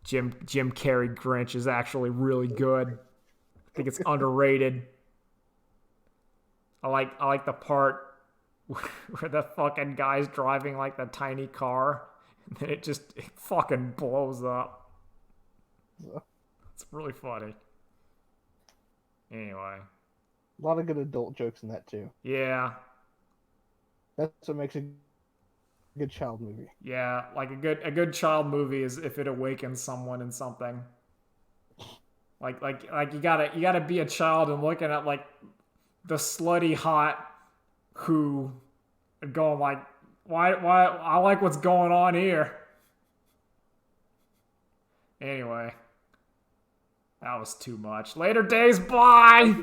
Speaker 2: Jim Carrey Grinch is actually really good. I think it's underrated. I like the part where the fucking guy's driving like the tiny car, and then it fucking blows up. It's really funny. Anyway.
Speaker 3: A lot of good adult jokes in that too.
Speaker 2: Yeah.
Speaker 3: That's what makes a good child movie.
Speaker 2: Yeah, like a good child movie is if it awakens someone in something. Like you gotta be a child and looking at like the slutty hot who and going like, why I like what's going on here. Anyway, that was too much. Later days, bye.